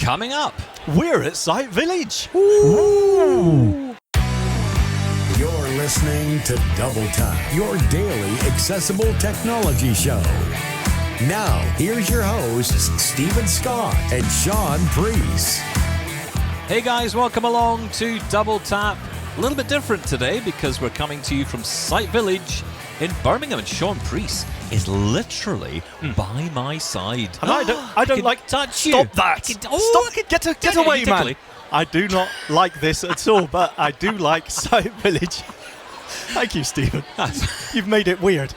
Coming up, we're at Sight Village. Ooh. You're listening to Double Tap, your daily accessible technology show. Now, here's your hosts, Stephen Scott and Shaun Preece. Hey guys, welcome along to Double Tap. A little bit different today because we're coming to you from Sight Village in Birmingham, and Shaun Preece is literally by my side. And I don't like touch you. Stop that! Stop! Get away, man! I do not like this at all, but I do like Sight Village. Thank you, Stephen. You've made it weird.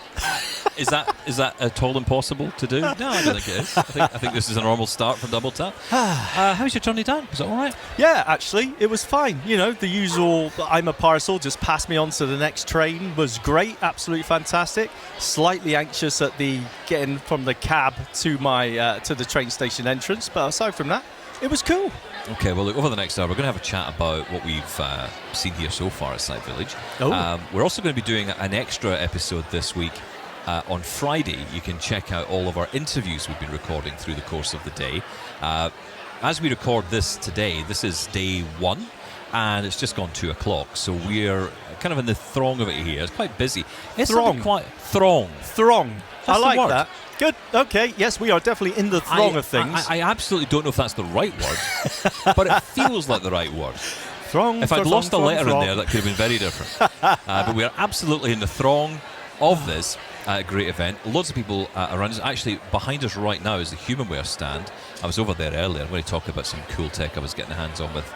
Is that at all impossible to do? No, I don't think it is. I think this is a normal start for Double Tap. How's your journey down? Was it all right? Yeah, actually, it was fine. You know, the usual I'm a parcel, just pass me on to the next train was great, absolutely fantastic. Slightly anxious at the getting from the cab to my to the train station entrance, but aside from that, it was cool. Okay, well, look, over the next hour, we're going to have a chat about what we've seen here so far at Sight Village. We're also going to be doing an extra episode this week. On Friday, you can check out all of our interviews we've been recording through the course of the day. As we record this today, this is day one, and it's just gone 2 o'clock, so we're kind of in the throng of it here. It's quite busy. It's Throng. Throng. I That's like the word. that. Good. Okay. Yes, we are definitely in the throng of things. I absolutely don't know if that's the right word, but it feels like the right word. Throng. If I'd lost a letter in there, that could have been very different. But we are absolutely in the throng of this great event. Lots of people around us. Actually, behind us right now is the HumanWare stand. I was over there earlier. I'm going to talk about some cool tech I was getting hands on with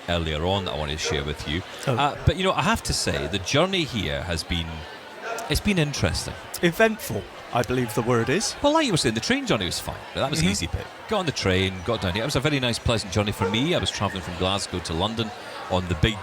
earlier on that I wanted to share with you. But, you know, I have to say, the journey here has been... It's been interesting. Eventful, I believe the word is. Well, like you were saying, the train journey was fine. That was the easy bit. Got on the train, got down here. It was a very nice, pleasant journey for me. I was travelling from Glasgow to London on the big...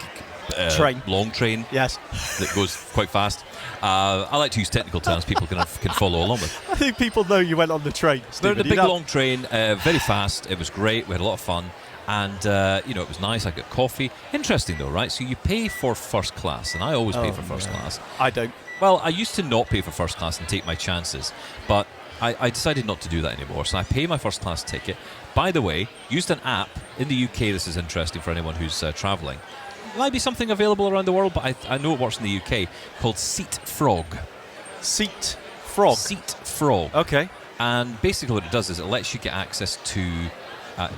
long train. Yes. That goes quite fast. I like to use technical terms people can follow along with. I think people know you went on the train, Stephen. We're in a big long train, very fast. It was great. We had a lot of fun. And, you know, it was nice. I got coffee. Interesting, though, right? So you pay for first class, and I always pay for first class. I don't. Well, I used to not pay for first class and take my chances, but I decided not to do that anymore. So I pay my first class ticket. By the way, used an app. In the UK, this is interesting for anyone who's travelling. Might be something available around the world, but I know it works in the UK, called Seat Frog. Seat Frog? Seat Frog. Okay. And basically what it does is it lets you get access to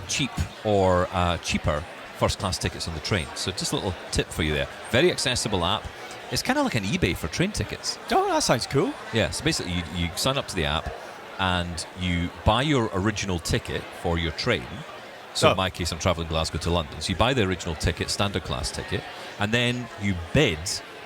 cheap or cheaper first-class tickets on the train. So just a little tip for you there. Very accessible app. It's kind of like an eBay for train tickets. Oh, that sounds cool. Yeah, so basically you sign up to the app and you buy your original ticket for your train. So in my case, I'm travelling Glasgow to London. So you buy the original ticket, standard class ticket, and then you bid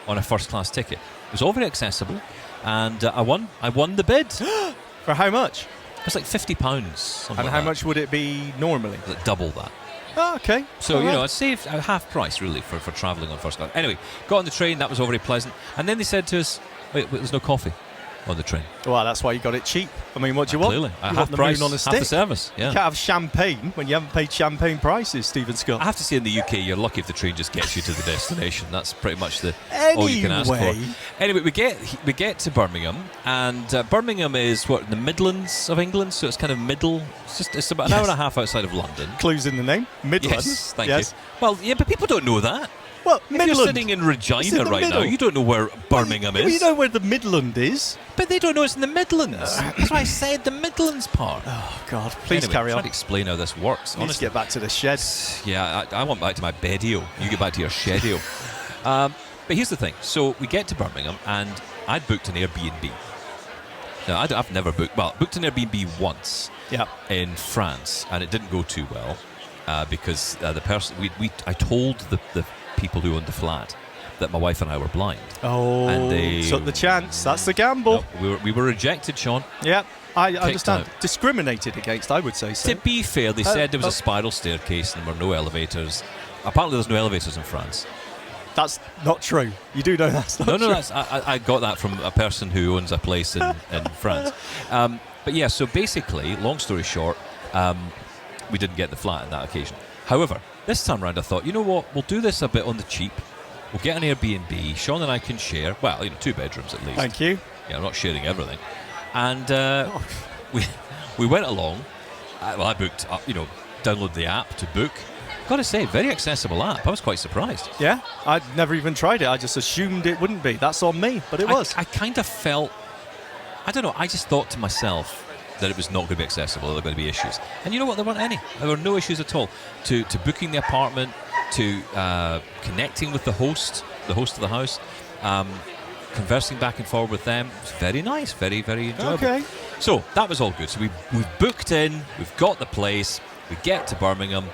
on a first class ticket. It was all very accessible, and I won the bid. For how much? It was like £50. And how much would it be normally? Like double that. Oh, okay. So, you know, I saved a half price, really, for travelling on first class. Anyway, got on the train. That was all very pleasant. And then they said to us, wait, there's no coffee on the train. Well, that's why you got it cheap. I mean, what do you want? Clearly. You half want price, the moon on a stick. half the service. Yeah. You can't have champagne when you haven't paid champagne prices, Stephen Scott. I have to say, in the UK, you're lucky if the train just gets you to the destination. That's pretty much all you can ask for. Anyway, we get to Birmingham, and Birmingham is in the Midlands of England, so it's kind of middle. It's about an hour and a half outside of London. Clues in the name. Midlands. Yes, thank you. Well, yeah, but people don't know that. Well, if Midland. you're sitting in Regina right now, you don't know where Birmingham is. You know where the Midland is. But they don't know it's in the Midlands. That's why I said the Midlands part. Oh, God. Please anyway, carry on. I'm trying to explain how this works. Let's get back to the shed. Yeah, I want back to my bedio. You get back to your shedio. But here's the thing. So we get to Birmingham, and I'd booked an Airbnb. Now, I've never booked an Airbnb once in France, and it didn't go too well because the person I told the people who owned the flat that my wife and I were blind. Oh, and they took the chance. That's the gamble. No, we were rejected, Shaun. Yeah, I understand. Discriminated against, I would say so. To be fair, they said there was a spiral staircase and there were no elevators. Apparently, there's no elevators in France. That's not true. You do know that's not true. No, I got that from a person who owns a place in France. But yeah, so basically, long story short, we didn't get the flat on that occasion. However, this time round I thought, you know what, we'll do this a bit on the cheap. We'll get an Airbnb. Shaun and I can share, 2 bedrooms at least. Thank you. Yeah, I'm not sharing everything. And we went along. I booked, download the app to book. Got to say, very accessible app. I was quite surprised. Yeah, I'd never even tried it. I just assumed it wouldn't be. That's on me, but it was. I kind of felt, I don't know, I just thought to myself that it was not going to be accessible, there were going to be issues. And you know what, there weren't any. There were no issues at all. To booking the apartment, to connecting with the host of the house, conversing back and forward with them. It was very nice, very, very enjoyable. Okay. So that was all good. So we've booked in, we've got the place, we get to Birmingham,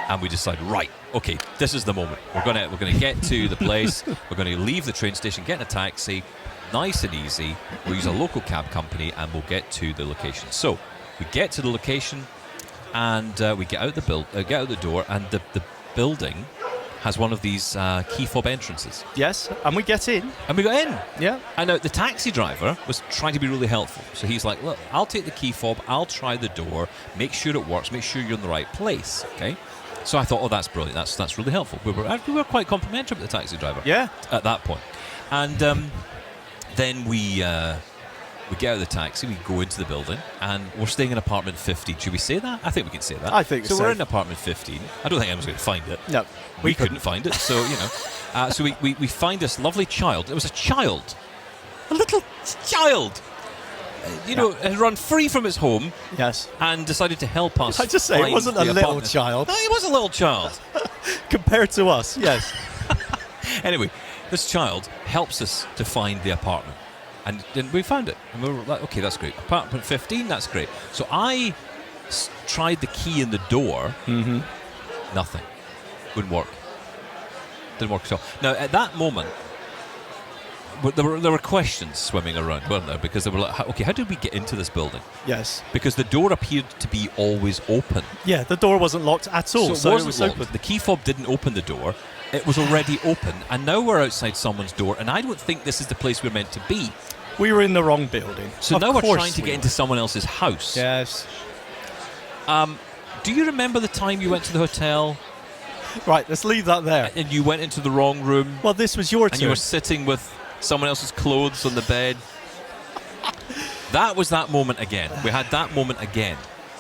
and we decide, right, okay, this is the moment. We're gonna get to the place. We're going to leave the train station, get in a taxi, nice and easy. We'll use a local cab company, and we'll get to the location. So we get to the location, and we get out the door, and the building has one of these key fob entrances. Yes, and we get in. And we got in. Yeah. And the taxi driver was trying to be really helpful. So he's like, look, I'll take the key fob, I'll try the door, make sure it works, make sure you're in the right place, okay? So I thought, oh, that's brilliant. That's really helpful. We were quite complimentary with the taxi driver. Yeah. At that point. And then we get out of the taxi, we go into the building, and we're staying in apartment 15. Should we say that? I think we can say that. I think so. We're in apartment 15. I don't think anyone's going to find it. No. We couldn't find it, so, you know. So we find this lovely child. It was a child. A little child. Had run free from its home. Yes. And decided to help us. I just say it wasn't a little child. No, it was a little child. Compared to us, yes. Anyway, this child helps us to find the apartment. And then we found it. And we were like, okay, that's great. Apartment 15, that's great. So I tried the key in the door. Mm-hmm. Nothing. Wouldn't work. Didn't work at all. Now, at that moment, there were questions swimming around, weren't there? Because they were like, okay, how did we get into this building? Yes. Because the door appeared to be always open. Yeah, the door wasn't locked at all. So it was locked. open. The key fob didn't open the door. It was already open. And now we're outside someone's door, and I don't think this is the place we're meant to be. We were in the wrong building. So now we're trying to get into someone else's house. Yes. Do you remember the time you went to the hotel? Right, let's leave that there. And you went into the wrong room. Well, this was your turn. And you were sitting with someone else's clothes on the bed. That was that moment again. We had that moment again.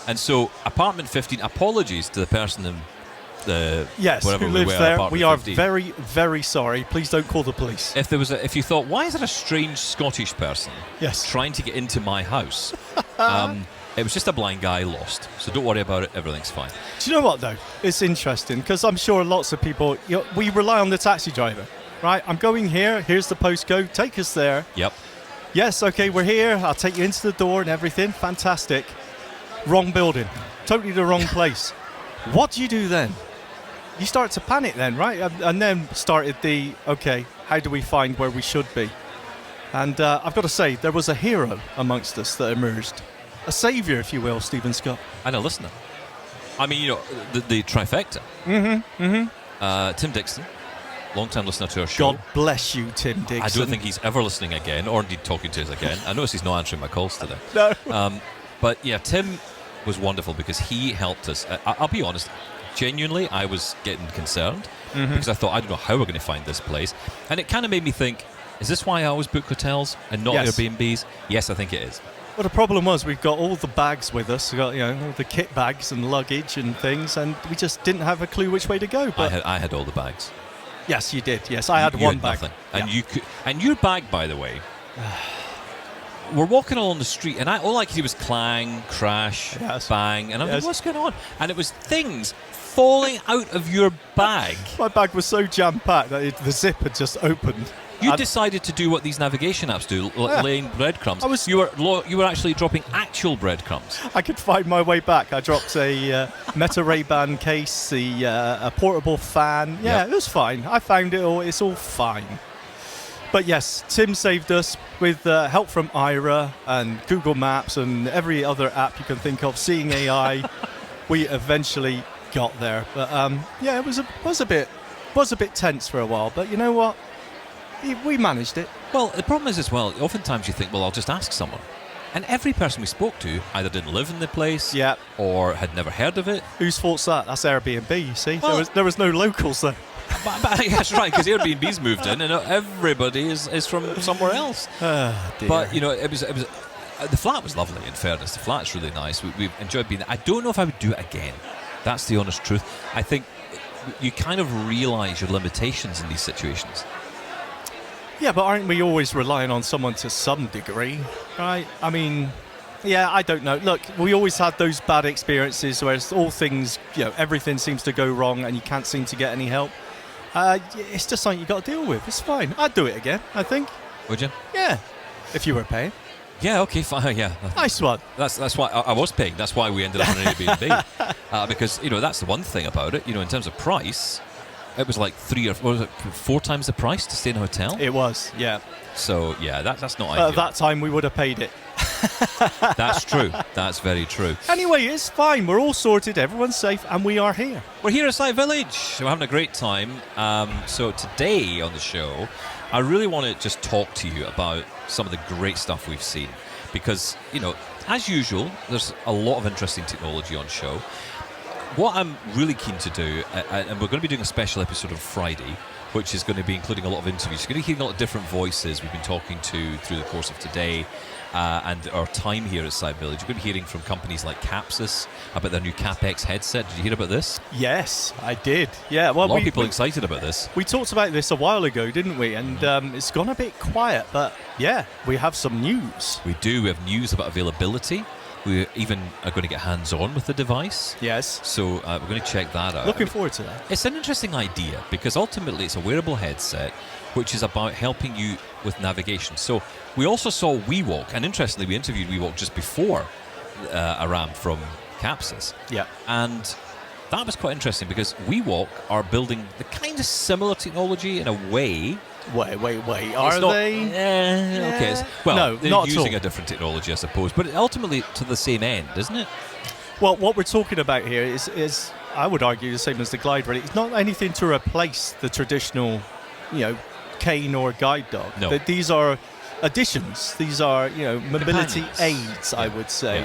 And so, apartment 15, apologies to the person in the who lives there. We are 15. very, very sorry. Please don't call the police. If you thought, why is there a strange Scottish person trying to get into my house? It was just a blind guy lost. So don't worry about it. Everything's fine. Do you know what, though? It's interesting because I'm sure lots of people, we rely on the taxi driver, right? I'm going here. Here's the postcode. Take us there. Yep. Yes, okay, we're here. I'll take you into the door and everything. Fantastic. Wrong building. Totally the wrong place. What do you do then? You start to panic then, right? And then started okay, how do we find where we should be? And I've got to say, there was a hero amongst us that emerged. A saviour, if you will, Stephen Scott. And a listener. I mean, the trifecta. Mm-hmm, mm-hmm. Tim Dixon, long-time listener to our show. God bless you, Tim Dixon. I don't think he's ever listening again, or indeed talking to us again. I notice he's not answering my calls today. No. But yeah, Tim was wonderful because he helped us. I'll be honest, genuinely, I was getting concerned because I thought, I don't know how we're going to find this place. And it kind of made me think, is this why I always book hotels and not Airbnbs? Yes, I think it is. Well, the problem was we've got all the bags with us. We got all the kit bags and luggage and things, and we just didn't have a clue which way to go. But I had all the bags. Yes, you did. Yes, I had one bag. Nothing. And you could, and your bag, by the way. We're walking along the street, and all I could see was clang, crash, bang, and I'm like, what's going on? And it was things falling out of your bag. My bag was so jam-packed that the zip had just opened. You decided to do what these navigation apps do, laying breadcrumbs. You were actually dropping actual breadcrumbs. I could find my way back. I dropped a Meta Ray-Ban case, a portable fan. Yeah, it was fine. I found it all. It's all fine. But yes, Tim saved us with help from Ira and Google Maps and every other app you can think of. Seeing AI, we eventually got there. But it was a bit tense for a while. But you know what? We managed it. Well, the problem is as well, oftentimes you think, well, I'll just ask someone. And every person we spoke to either didn't live in the place or had never heard of it. Whose fault's that? That's Airbnb, you see. Well, there was no locals there. But that's right, because Airbnb's moved in and everybody is from somewhere else. Oh, dear. But, it was the flat was lovely, in fairness. The flat's really nice. We've enjoyed being there. I don't know if I would do it again. That's the honest truth. I think you kind of realise your limitations in these situations. Yeah, but aren't we always relying on someone to some degree, right? I mean, yeah, I don't know. Look, we always had those bad experiences where it's all things, everything seems to go wrong and you can't seem to get any help. It's just something you got to deal with. It's fine. I'd do it again, I think. Would you? Yeah, if you were paying. Yeah, okay, fine, yeah. Nice one. That's why I was paying. That's why we ended up on an Airbnb. Because, that's the one thing about it. In terms of price, it was like 4 times the price to stay in a hotel. It was, yeah. So, yeah, that's not ideal. At that time, we would have paid it. That's true. That's very true. Anyway, it's fine. We're all sorted. Everyone's safe, and we are here. We're here at Sight Village. We're having a great time. So today on the show, I really want to just talk to you about some of the great stuff we've seen. Because, as usual, there's a lot of interesting technology on show. What I'm really keen to do, and we're going to be doing a special episode on Friday, which is going to be including a lot of interviews. You're going to hear a lot of different voices we've been talking to through the course of today and our time here at Sight Village. You're going to be hearing from companies like Kapsys about their new CapEx headset. Did you hear about this? Yes, I did. Yeah, well, a lot of people excited about this. We talked about this a while ago, didn't we? And it's gone a bit quiet, but yeah, we have some news. We do. We have news about availability. We even are going to get hands-on with the device. Yes. So we're going to check that out. Looking forward to that. It's an interesting idea because ultimately it's a wearable headset which is about helping you with navigation. So we also saw WeWalk, and interestingly we interviewed WeWalk just before Aram from Kapsys. Yeah. And that was quite interesting because WeWalk are building the kind of similar technology in a way. Wait. Are they? Okay. Well, no, they're not using at all. a different technology, I suppose, but ultimately to the same end, isn't it? Well, what we're talking about here is I would argue, the same as the Glide, really. It's not anything to replace the traditional, cane or guide dog. No. These are additions. These are, mobility Companions. aids, I would say.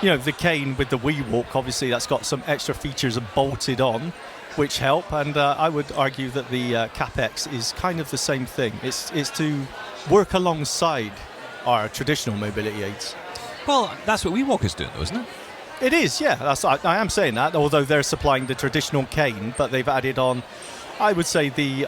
Yeah. And, the cane with the WeWalk, obviously, that's got some extra features bolted on, which help. And I would argue that the CapEx is kind of the same thing. It's to work alongside our traditional mobility aids. Well, that's what WeWalk is doing, though, isn't it? It is, yeah. I am saying that, although they're supplying the traditional cane, but they've added on, I would say, the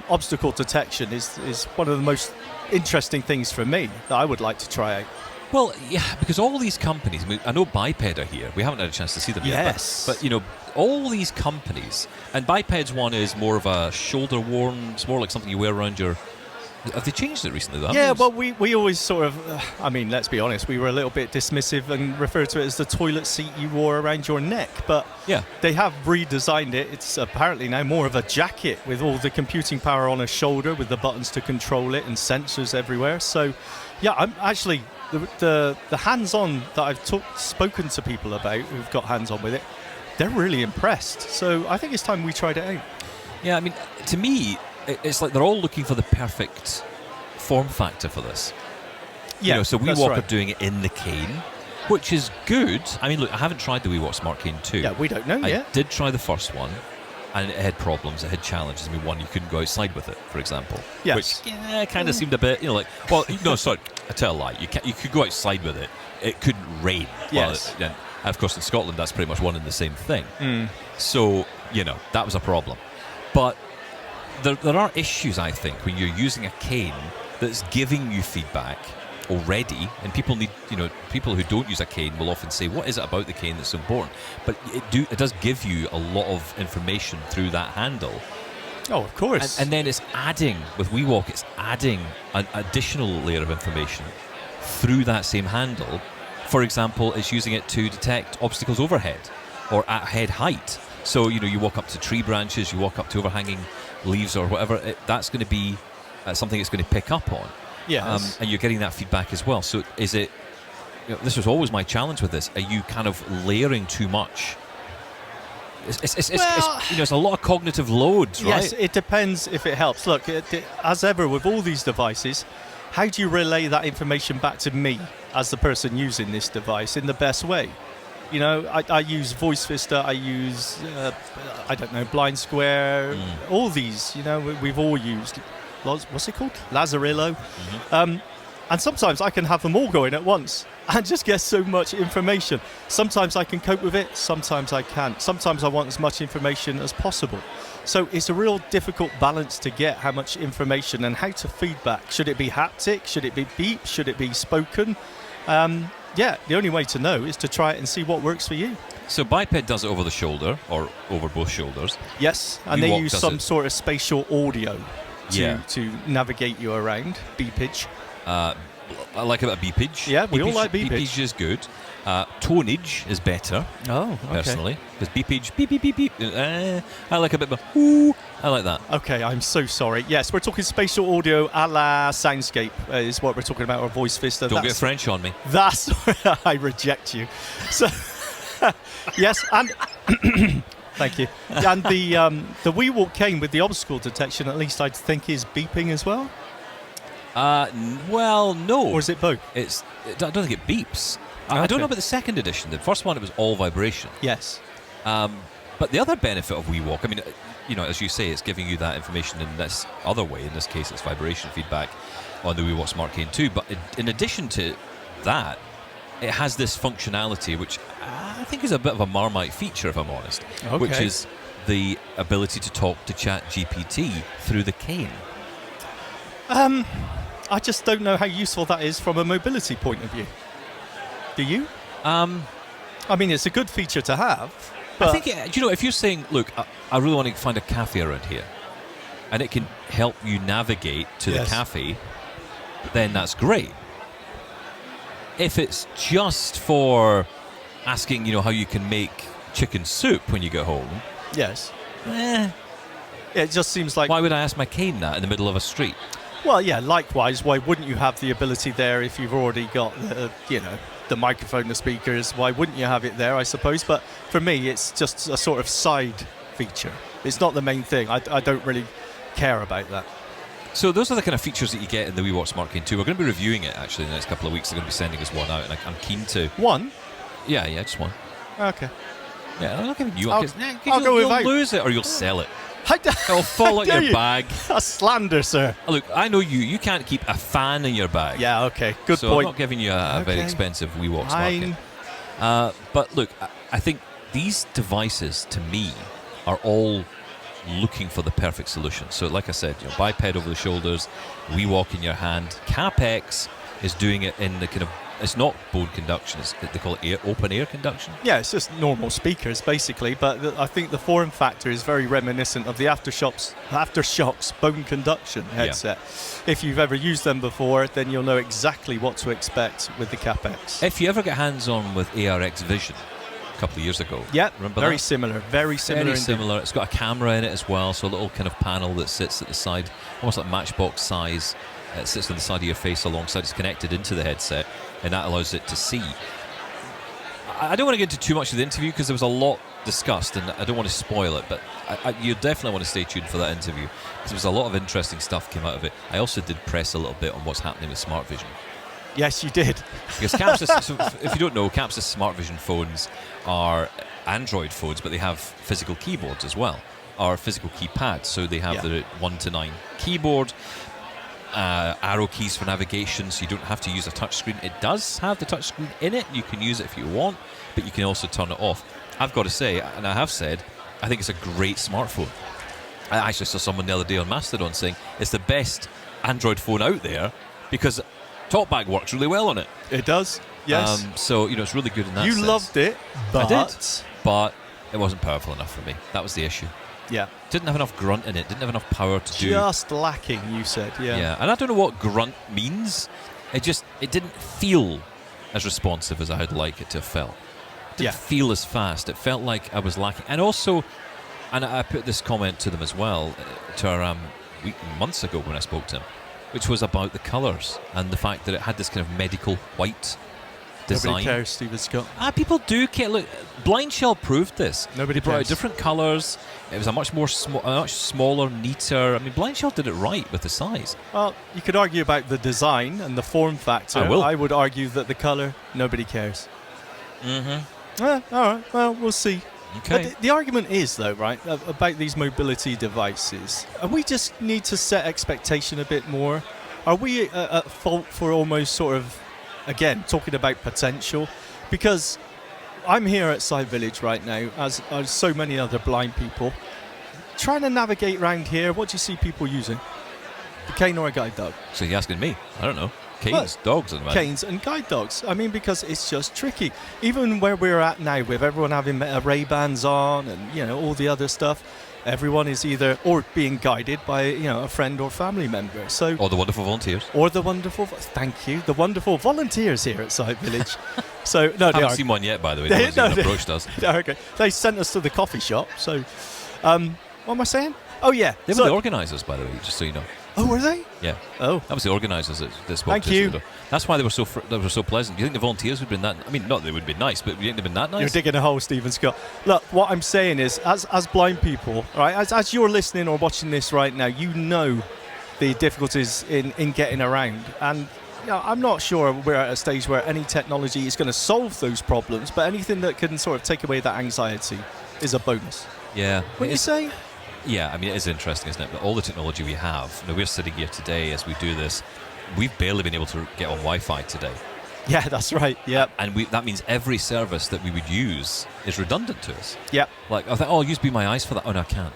obstacle detection is one of the most interesting things for me that I would like to try out. Well, yeah, because all these companies, I know BiPED are here. We haven't had a chance to see them yet. Yes. But all these companies, and BiPED's one is more of a shoulder worn, it's more like something you wear around your... Have they changed it recently, though? Yeah, well, we always sort of, let's be honest, we were a little bit dismissive and referred to it as the toilet seat you wore around your neck. But yeah, they have redesigned it. It's apparently now more of a jacket with all the computing power on a shoulder with the buttons to control it and sensors everywhere. So, yeah, I'm actually, the hands-on that I've spoken to people about who've got hands-on with it, they're really impressed. So I think it's time we tried it out. Yeah, to me... It's like they're all looking for the perfect form factor for this. Yeah, so that's WeWalk right. are doing it in the cane, which is good. Look, I haven't tried the WeWalk SmartCane 2. Yeah, we don't know I yet. did try the first one, and it had problems, it had challenges. One, you couldn't go outside with it, for example. Yes. Which, kind of seemed a bit, no, sorry, I tell a lie. You could go outside with it. It couldn't rain. Yes. Well, and of course, in Scotland, that's pretty much one and the same thing. Mm. So, that was a problem. But there are issues, I think, when you're using a cane that's giving you feedback already, and people need, people who don't use a cane will often say, what is it about the cane that's so important? But it does give you a lot of information through that handle. Oh, of course. And then it's adding, with WeWalk, it's adding an additional layer of information through that same handle. For example, it's using it to detect obstacles overhead or at head height. So, you walk up to tree branches, you walk up to overhanging leaves or whatever, that's going to be something it's going to pick up on. Yes. And you're getting that feedback as well. So is it, this was always my challenge with this, are you kind of layering too much? It's a lot of cognitive loads, right? Yes, it depends if it helps. Look, as ever with all these devices, how do you relay that information back to me as the person using this device in the best way? I use Voice Vista, I use, Blind Square, all these, we've all used. What's it called? Lazarillo. Mm-hmm. And sometimes I can have them all going at once. and just get so much information. Sometimes I can cope with it, sometimes I can't. Sometimes I want as much information as possible. So it's a real difficult balance to get how much information and how to feedback. Should it be haptic? Should it be beep? Should it be spoken? The only way to know is to try it and see what works for you. So BiPED does it over the shoulder or over both shoulders. Yes, and they use some sort of spatial audio to navigate you around. BiPED. I like a bit of beepage. Yeah, we all like beepage. Beepage is good. Tonage is better. Oh, okay. Personally, because beepage, beep, beep, beep, beep. I like a bit of ooh. I like that. Okay, I'm so sorry. Yes, we're talking spatial audio a la Soundscape is what we're talking about, or Voice Vista. Don't get French on me. That's I reject you. So, yes, and thank you. And the WeWalk Cane with the obstacle detection, at least I think, is beeping as well. Well, no. Or is it both? I don't think it beeps. I don't know about the second edition. The first one, it was all vibration. Yes. But the other benefit of WeWalk, I mean, as you say, it's giving you that information in this other way. In this case, it's vibration feedback on the WeWalk SmartCane too. But in addition to that, it has this functionality, which I think is a bit of a Marmite feature, if I'm honest, which is the ability to talk to ChatGPT through the cane. I just don't know how useful that is from a mobility point of view. Do you? I mean, it's a good feature to have. But I think, if you're saying, look, I really want to find a cafe around here, and it can help you navigate to the cafe, then that's great. If it's just for asking, how you can make chicken soup when you get home, yes, it just seems like. Why would I ask my cane that in the middle of a street? Well, yeah. Likewise, why wouldn't you have the ability there if you've already got the microphone, the speakers? Why wouldn't you have it there? I suppose. But for me, it's just a sort of side feature. It's not the main thing. I don't really care about that. So those are the kind of features that you get in the WeWalk SmartCane 2. We're going to be reviewing it actually in the next couple of weeks. They're going to be sending us one out, and I'm keen to. One? Yeah, just one. Okay. Yeah, I'm not giving you. I'll go with you'll lose it or you'll sell it. It'll It'll fall out your bag. A slander, sir. Look, I know you. You can't keep a fan in your bag. Yeah, okay. Good so point. I'm not giving you a very expensive WeWalk SmartCane. But look, I think these devices, to me, are all looking for the perfect solution. So like I said, BiPED over the shoulders, WeWalk in your hand. CapEx is doing it in the kind of, it's not bone conduction, they call it open air conduction. Yeah, it's just normal speakers basically, but I think the form factor is very reminiscent of the Aftershok's bone conduction headset. Yeah. If you've ever used them before, then you'll know exactly what to expect with the CapEx. If you ever get hands-on with ARX Vision a couple of years ago. Yeah, remember very that? similar. Very similar. It's got a camera in it as well, so a little kind of panel that sits at the side, almost like matchbox size. It sits on the side of your face alongside, it's connected into the headset, and that allows it to see. I don't want to get into too much of the interview because there was a lot discussed, and I don't want to spoil it, but you definitely want to stay tuned for that interview because there was a lot of interesting stuff came out of it. I also did press a little bit on what's happening with Smart Vision. Yes, you did. Because Kapsys, so if you don't know, Kapsys Smart Vision phones are Android phones, but they have physical keyboards as well, or physical keypads. So they have the 1 to 9 keyboard, arrow keys for navigation, so you don't have to use a touchscreen. It does have the touchscreen in it. You can use it if you want, but you can also turn it off. I've got to say, and I have said, I think it's a great smartphone. I actually saw someone the other day on Mastodon saying it's the best Android phone out there because TalkBack works really well on it. It does, yes. So, it's really good in that sense. You loved it, but... I did, but it wasn't powerful enough for me. That was the issue. Yeah. Didn't have enough grunt in it. Didn't have enough power to do... Just lacking, you said, yeah. Yeah, and I don't know what grunt means. It didn't feel as responsive as I would like it to have felt. It didn't feel as fast. It felt like I was lacking. And also, and I put this comment to them as well, to our months ago when I spoke to him, which was about the colours and the fact that it had this kind of medical white design. Nobody cares, Stephen Scott. People do care. Look, Blind Shell proved this. Nobody brought out cares. different colours. It was a much smaller, neater. I mean, Blind Shell did it right with the size. Well, you could argue about the design and the form factor. I would argue that the colour, nobody cares. Mm-hmm. All right. Well, we'll see. Okay. But the argument is, though, right, about these mobility devices, we just need to set expectation a bit more. Are we at fault for almost sort of again, talking about potential, because I'm here at Sight Village right now, as so many other blind people. Trying to navigate around here, what do you see people using? A cane or a guide dog? So you're asking me? I don't know. Canes, dogs, and canes and guide dogs. I mean, because it's just tricky. Even where we're at now, with everyone having Ray-Bans on and all the other stuff, everyone is either or being guided by a friend or family member. So or the wonderful volunteers. Thank you, the wonderful volunteers here at Sight Village. So no, I haven't seen one yet, by the way. They haven't approached us. Okay, they sent us to the coffee shop. So, what am I saying? Oh yeah, they were the organisers, by the way, just so you know. Oh, were they? Yeah. Oh, that was the organisers that spoke Thank to us. you. That's why they were so pleasant. Do you think the volunteers would have been that? I mean, not they would have been nice, but you think they've been that nice? You're digging a hole, Stephen Scott. Look, what I'm saying is, as blind people, right, as you're listening or watching this right now, you know the difficulties in getting around. And I'm not sure we're at a stage where any technology is going to solve those problems, but anything that can sort of take away that anxiety is a bonus. Yeah. Wouldn't you say? Yeah, I mean, it is interesting, isn't it? But all the technology we have, we're sitting here today as we do this, we've barely been able to get on Wi-Fi today. Yeah, that's right. Yeah. And that means every service that we would use is redundant to us. Yeah. Like, I thought, I'll use Be My Eyes for that. Oh, no, I can't.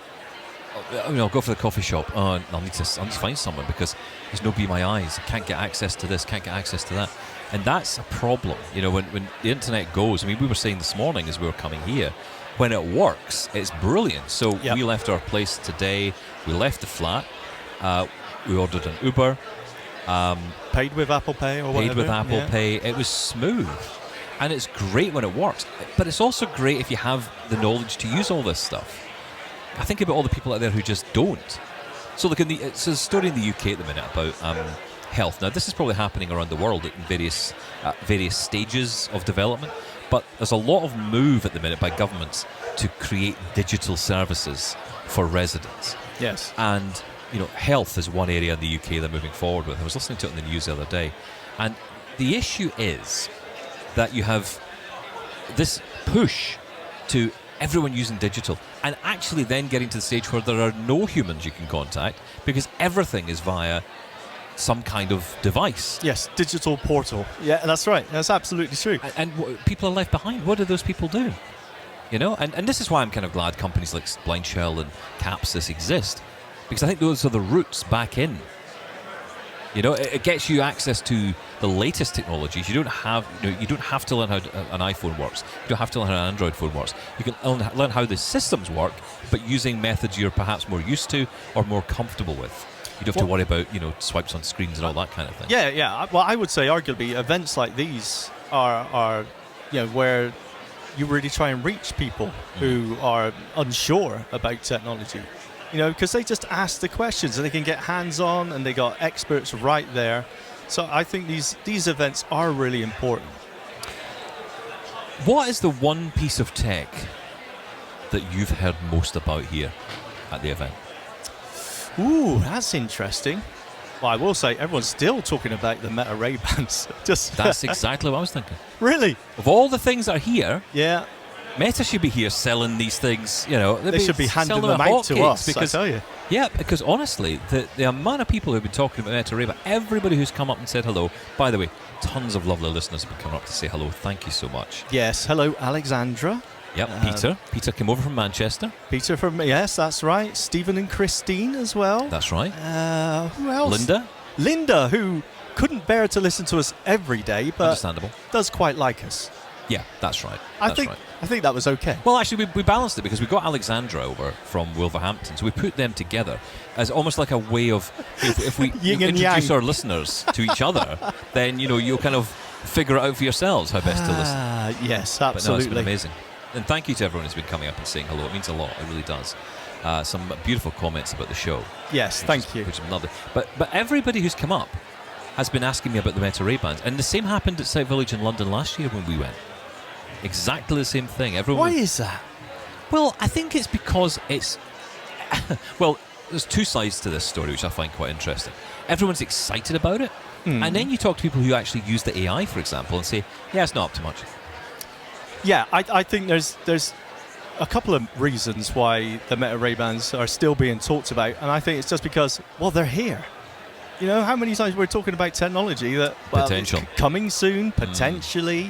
I'll go for the coffee shop. Oh, I'll need to find someone because there's no Be My Eyes. I can't get access to this, can't get access to that. And that's a problem. When the internet goes, I mean, we were saying this morning as we were coming here, when it works, it's brilliant. So we left our place today. We left the flat. We ordered an Uber. Paid with Apple Pay or whatever. Paid with Apple Pay. It was smooth. And it's great when it works. But it's also great if you have the knowledge to use all this stuff. I think about all the people out there who just don't. So look, it's a story in the UK at the minute about health. Now, this is probably happening around the world in various stages of development. But there's a lot of move at the minute by governments to create digital services for residents. Yes. And, health is one area in the UK they're moving forward with. I was listening to it in the news the other day. And the issue is that you have this push to everyone using digital and actually then getting to the stage where there are no humans you can contact because everything is via some kind of device. Yes, digital portal. Yeah, that's right. That's absolutely true. And people are left behind. What do those people do? And this is why I'm kind of glad companies like Blindshell and Kapsys exist, because I think those are the roots back in. It gets you access to the latest technologies. You don't have to learn how an iPhone works. You don't have to learn how an Android phone works. You can learn how the systems work, but using methods you're perhaps more used to or more comfortable with. You don't have to worry about, swipes on screens and all that kind of thing. Yeah. Well, I would say arguably events like these are where you really try and reach people who are unsure about technology. Because they just ask the questions and they can get hands-on and they got experts right there. So I think these events are really important. What is the one piece of tech that you've heard most about here at the event? Ooh, that's interesting. Well, I will say everyone's still talking about the Meta Ray-Bans. That's exactly what I was thinking. Really? Of all the things that are here, yeah, Meta should be here selling these things. They should be handing them out to us. Because, I tell you. Yeah, because honestly, the amount of people who've been talking about Meta Ray-Ban, everybody who's come up and said hello. By the way, tons of lovely listeners have been coming up to say hello. Thank you so much. Yes, hello, Alexandra. Yep, Peter. Peter came over from Manchester. Peter yes, that's right. Stephen and Christine as well. That's right. Who else? Linda, who couldn't bear to listen to us every day, but understandable, does quite like us. Yeah, that's right. I think that was okay. Well, actually, we balanced it because we got Alexandra over from Wolverhampton, so we put them together as almost like a way of if we introduce our listeners to each other, then you'll kind of figure it out for yourselves how best to listen. Yes, absolutely. But no, it's been amazing. And thank you to everyone who's been coming up and saying hello. It means a lot. It really does. Some beautiful comments about the show. Yes, thank you. Which is lovely. But everybody who's come up has been asking me about the Meta Ray-Bans. And the same happened at Sight Village in London last year when we went. Exactly the same thing. Why is that? Well, I think it's because it's... well, there's two sides to this story, which I find quite interesting. Everyone's excited about it. And then you talk to people who actually use the AI, for example, and say, yeah, it's not up to much. Yeah, I think there's a couple of reasons why the Meta Ray-Bans are still being talked about, and I think it's just because, well, they're here. You know, how many times we're talking about technology that Potential. coming soon, potentially,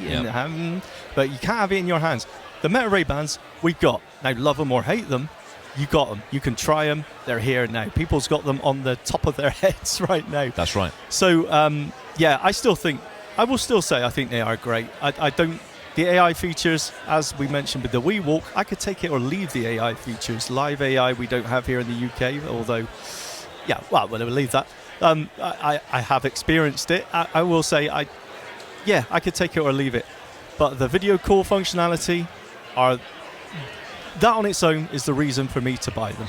but you can't have it in your hands. The Meta Ray-Bans we've got. Now, love them or hate them, you got them. You can try them. They're here now. People's got them on the top of their heads right now. That's right. So, I will still say I think they are great. I don't. The AI features, as we mentioned with the WeWalk, I could take it or leave the AI features. Live AI we don't have here in the UK, although, we'll leave that. I have experienced it. I will say I could take it or leave it. But the video call functionality that on its own is the reason for me to buy them.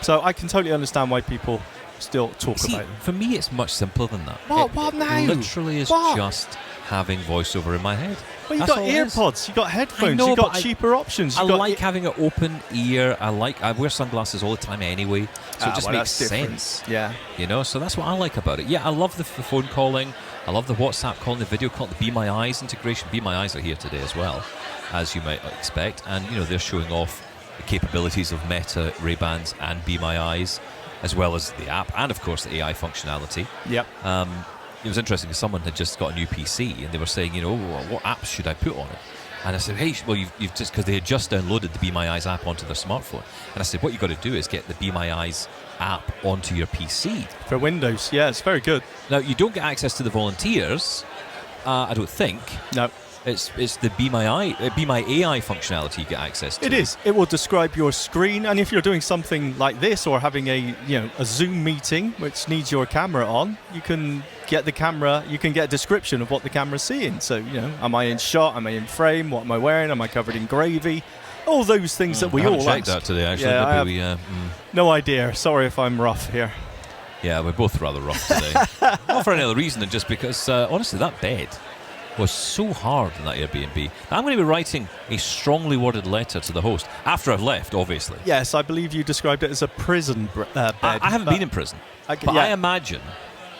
So I can totally understand why people still talk about them. For me, it's much simpler than that. What now? It literally is just having voiceover in my head. Well, you've got earpods, you've got headphones, you've got cheaper options. I like having an open ear. I wear sunglasses all the time anyway, so it just makes sense. Yeah. You know, so that's what I like about it. Yeah, I love the phone calling. I love the WhatsApp calling, the video call, the Be My Eyes integration. Be My Eyes are here today as well, as you might expect. And, you know, they're showing off the capabilities of Meta Ray-Bans and Be My Eyes, as well as the app and, of course, the AI functionality. Yep. It was interesting because someone had just got a new PC and they were saying, you know, what apps should I put on it? And I said, hey, well, you've just, because they had just downloaded the Be My Eyes app onto their smartphone. And I said, what you've got to do is get the Be My Eyes app onto your PC. For Windows, yeah, it's very good. Now, you don't get access to the volunteers, I don't think. No. It's the Be My AI functionality you get access to. It is. It will describe your screen, and if you're doing something like this or having a Zoom meeting which needs your camera on, you can get the camera. You can get a description of what the camera's seeing. So, am I in shot? Am I in frame? What am I wearing? Am I covered in gravy? All those things that we all ask. I haven't checked that today, actually. Yeah, I have no idea. Sorry if I'm rough here. Yeah, we're both rather rough today. Not for any other reason than just because, honestly, that bed was so hard in that Airbnb. I'm going to be writing a strongly worded letter to the host after I've left, obviously. Yes, I believe you described it as a prison bed. I haven't been in prison, but I imagine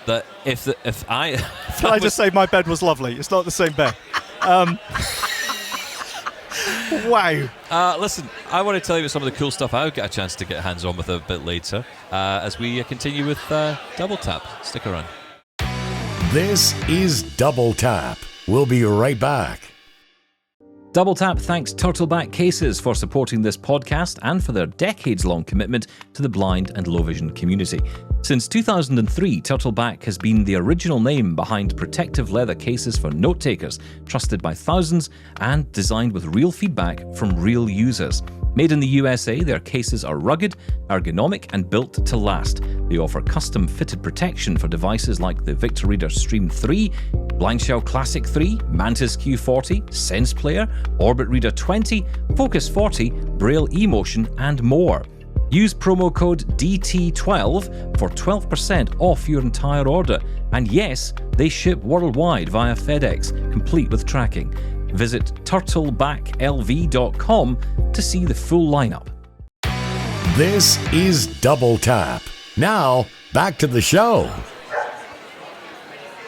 that if I... Can I just say my bed was lovely? It's not the same bed. Wow. Listen, I want to tell you about some of the cool stuff I'll get a chance to get hands on with a bit later as we continue with Double Tap. Stick around. This is Double Tap. We'll be right back. Double Tap thanks Turtleback Cases for supporting this podcast and for their decades-long commitment to the blind and low vision community. Since 2003, Turtleback has been the original name behind protective leather cases for note-takers, trusted by thousands and designed with real feedback from real users. Made in the USA, their cases are rugged, ergonomic, and built to last. They offer custom-fitted protection for devices like the Victor Reader Stream 3, Blindshell Classic 3, Mantis Q40, Sense Player, Orbit Reader 20, Focus 40, Braille eMotion, and more. Use promo code DT12 for 12% off your entire order. And yes, they ship worldwide via FedEx, complete with tracking. Visit turtlebacklv.com to see the full lineup. This is Double Tap. Now, back to the show.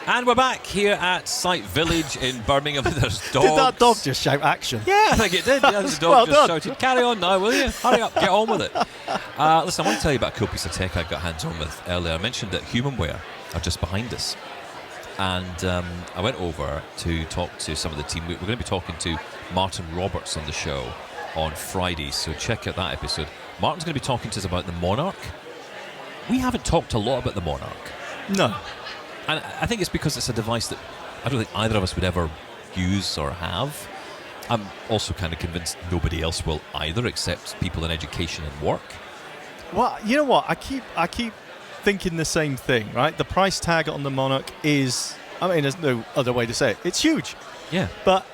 And we're back here at Sight Village in Birmingham. There's dogs. Did that dog just shout action? Yeah, I think it did. Yeah, the dog just shouted, carry on now, will you? Hurry up, get on with it. Listen, I want to tell you about a cool piece of tech I got hands on with earlier. I mentioned that HumanWare are just behind us. And I went over to talk to some of the team. We're going to be talking to Martin Roberts on the show on Friday, so check out that episode. Martin's going to be talking to us about the Monarch. We haven't talked a lot about the Monarch. No. And I think it's because it's a device that I don't think either of us would ever use or have. I'm also kind of convinced nobody else will either, except people in education and work. Well, you know what? I keep thinking the same thing, right? The price tag on the Monarch is, I mean, there's no other way to say it. It's huge. Yeah. But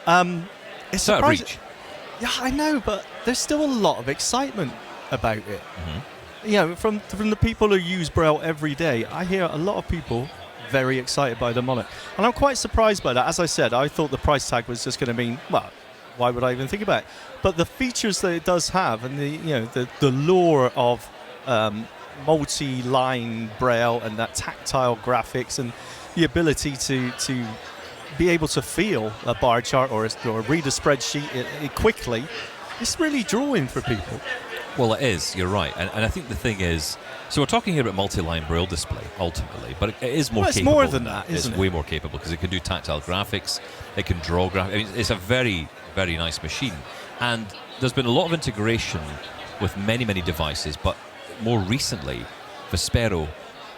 it's out of reach. Yeah, I know, but there's still a lot of excitement about it. Mm-hmm. From the people who use Braille every day, I hear a lot of people very excited by the Monarch. And I'm quite surprised by that. As I said, I thought the price tag was just going to mean, well, why would I even think about it? But the features that it does have and the lure of multi-line Braille and that tactile graphics and the ability to be able to feel a bar chart or read a spreadsheet quickly, it's really drawing for people. Well, it is. You're right. And I think the thing is, so we're talking here about multi-line braille display, ultimately, but it is more capable. It's more than that, isn't it? It's way more capable because it can do tactile graphics, it can draw graphics. I mean, it's a very, very nice machine. And there's been a lot of integration with many, many devices, but more recently, Vespero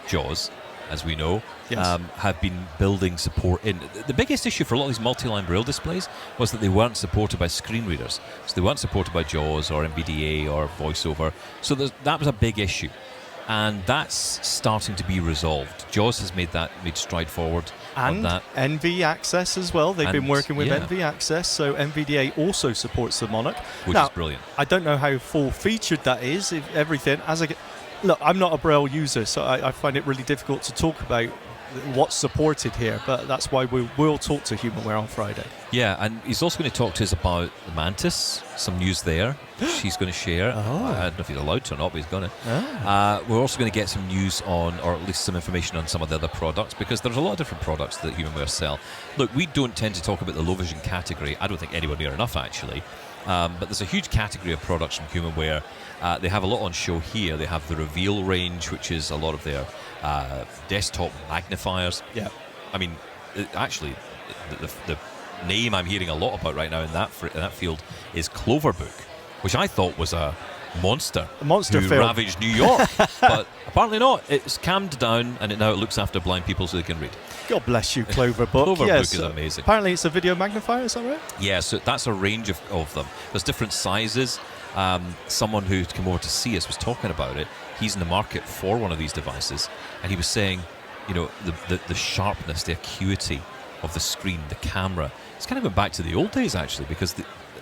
JAWS, as we know, Yes. have been building support in. The biggest issue for a lot of these multi-line braille displays was that they weren't supported by screen readers. So they weren't supported by JAWS or NVDA or VoiceOver. So that was a big issue. And that's starting to be resolved. JAWS has made stride forward on And that. NV Access as well. They've been And, working with yeah. NV Access, so NVDA also supports the Monarch. Which now, is brilliant. I don't know how full-featured that is, if everything. Look, I'm not a Braille user, so I find it really difficult to talk about what's supported here, but that's why we will talk to HumanWare on Friday. Yeah, and he's also going to talk to us about the Mantis, some news there. She's going to share. Oh. I don't know if he's allowed to or not, but he's going to. We're also going to get some news on, or at least some information on some of the other products, because there's a lot of different products that HumanWare sell. Look, we don't tend to talk about the low vision category. I don't think anywhere near enough, actually. But there's a huge category of products from HumanWare. They have a lot on show here. They have the Reveal range, which is a lot of their desktop magnifiers. Yeah. I mean, actually, the name I'm hearing a lot about right now in that field is Cloverbook, which I thought was a monster. A monster who film. ravaged New York. But apparently not. It's calmed down, and now it looks after blind people so they can read. God bless you, Cloverbook. Cloverbook Yes, is amazing. Apparently it's a video magnifier, is that right? Yeah, so that's a range of them. There's different sizes. Someone who'd come over to see us was talking about it. He's in the market for one of these devices, and he was saying, the sharpness, the acuity of the screen, the camera. It's kind of going back to the old days, actually, because